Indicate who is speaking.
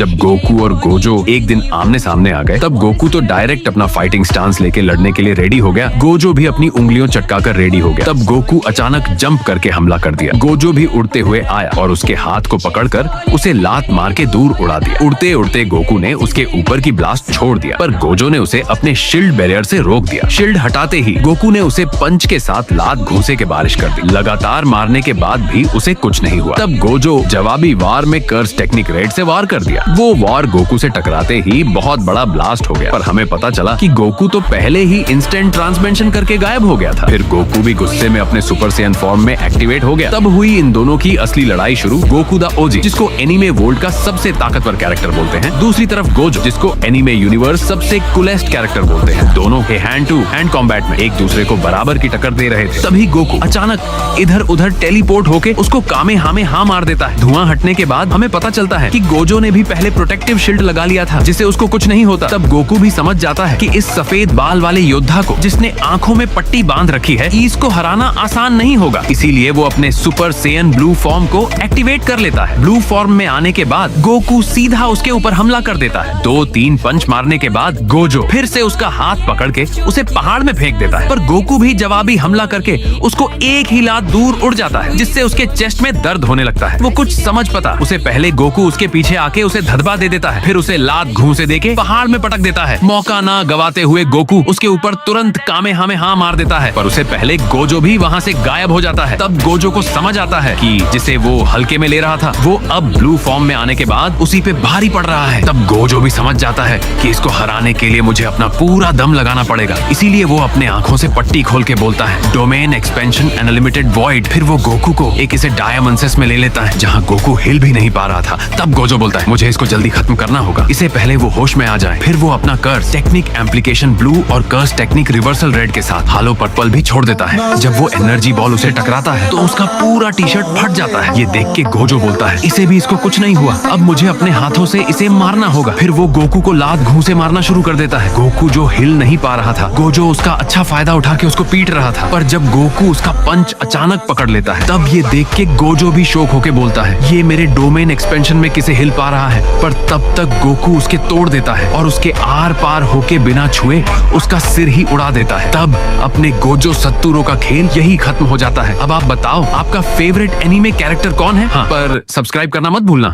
Speaker 1: जब गोकू और गोजो एक दिन आमने सामने आ गए तब गोकू तो डायरेक्ट अपना फाइटिंग स्टांस लेके लड़ने के लिए रेडी हो गया। गोजो भी अपनी उंगलियों चटकाकर रेडी हो गया। तब गोकू अचानक जंप करके हमला कर दिया। गोजो भी उड़ते हुए आया और उसके हाथ को पकड़कर उसे लात मार के दूर उड़ा दिया। उड़ते उड़ते गोकू ने उसके ऊपर की ब्लास्ट छोड़ दिया, पर गोजो ने उसे अपने शील्ड बैरियर से रोक दिया। शील्ड हटाते ही गोकू ने उसे पंच के साथ लात घूंसे के बारिश कर दी। लगातार मारने के बाद भी उसे कुछ नहीं हुआ। तब गोजो जवाबी वार में कर्स टेक्निक रेड से वार कर दिया। वो वार गोकू से टकराते ही बहुत बड़ा ब्लास्ट हो गया, पर हमें पता चला कि गोकू तो पहले ही इंस्टेंट ट्रांसमेंशन करके गायब हो गया था। फिर गोकू भी गुस्से में अपने सुपर सैयन फॉर्म में एक्टिवेट हो गया। तब हुई इन दोनों की असली लड़ाई शुरू। गोकू द ओजी, जिसको एनीमे वर्ल्ड का सबसे ताकतवर कैरेक्टर बोलते हैं, दूसरी तरफ गोजो, जिसको एनीमे यूनिवर्स सबसे कूलेस्ट कैरेक्टर बोलते हैं। दोनों के हैंड टू हैंड कॉम्बैट में एक दूसरे को बराबर की टक्कर दे रहे थे। तभी गोकू अचानक इधर उधर टेलीपोर्ट होके उसको कामेहामेहा मार देता है। धुआं हटने के बाद हमें पता चलता है कि गोजो ने भी पहले प्रोटेक्टिव शील्ड लगा लिया था, जिससे उसको कुछ नहीं होता। तब गोकू भी समझ जाता है कि इस सफेद बाल वाले योद्धा को, जिसने आंखों में पट्टी बांध रखी है, इसको हराना आसान नहीं होगा। इसीलिए वो अपने सुपर सैयन ब्लू फॉर्म को एक्टिवेट कर लेता है। ब्लू फॉर्म में आने के बाद गोकू सीधा उसके ऊपर हमला कर देता है। 2-3 पंच मारने के बाद गोजो फिर से उसका हाथ पकड़ के उसे पहाड़ में फेंक देता है, पर गोकू भी जवाबी हमला करके उसको एक ही लात दूर उड़ जाता है, जिससे उसके चेस्ट में दर्द होने लगता है। वो कुछ समझ पता उसे पहले गोकू उसके पीछे आके उसे धदबा दे देता है, फिर उसे लात घूंसे देके पहाड़ में पटक देता है। मौका ना गवाते हुए गोकू उसके ऊपर तुरंत कामेहामेहा मार देता है, पर उसे पहले गोजो भी वहाँ से गायब हो जाता है। तब गोजो को समझ आता है कि जिसे वो हल्के में ले रहा था, वो अब ब्लू फॉर्म में आने के बाद उसी पे भारी पड़ रहा है। तब गोजो भी समझ जाता है कि इसको हराने के लिए मुझे अपना पूरा दम लगाना पड़ेगा। इसीलिए वो अपने आंखों से पट्टी खोल के बोलता है, डोमेन एक्सपेंशन अनलिमिटेड वॉइड। फिर वो गोकू को एक इसे डायमंसेस में ले लेता है, जहाँ गोकू हिल भी नहीं पा रहा था। तब गोजो बोलता है, मुझे इसको जल्दी खत्म करना होगा, इससे पहले वो होश में आ जाए। फिर वो अपना कर्स टेक्निक एम्प्लीकेशन ब्लू और कर्स टेक्निक रिवर्सल रेड के साथ हालो पर्पल भी छोड़ देता है। जब वो एनर्जी बॉल उसे टकराता है तो उसका पूरा टी शर्ट फट जाता है। ये देख के गोजो बोलता है, इसे भी इसको कुछ नहीं हुआ, अब मुझे अपने हाथों से इसे मारना होगा। फिर वो गोकू को लात घूंसे मारना शुरू कर देता है। गोकू जो हिल नहीं पा रहा था, गोजो उसका अच्छा फायदा उठा के उसको पीट रहा था, पर जब गोकू उसका पंच अचानक पकड़ लेता है, तब ये देख के गोजो भी शॉक होके बोलता है, ये मेरे डोमेन एक्सपेंशन में किसे हिल पा रहा है। पर तब तक गोकू उसके तोड़ देता है और उसके आर पार होके बिना छुए उसका सिर ही उड़ा देता है। तब अपने गोजो सत्तूरो का खेल यही खत्म हो जाता है। अब आप बताओ, आपका फेवरेट एनीमे कैरेक्टर कौन है? हाँ, पर सब्सक्राइब करना मत भूलना।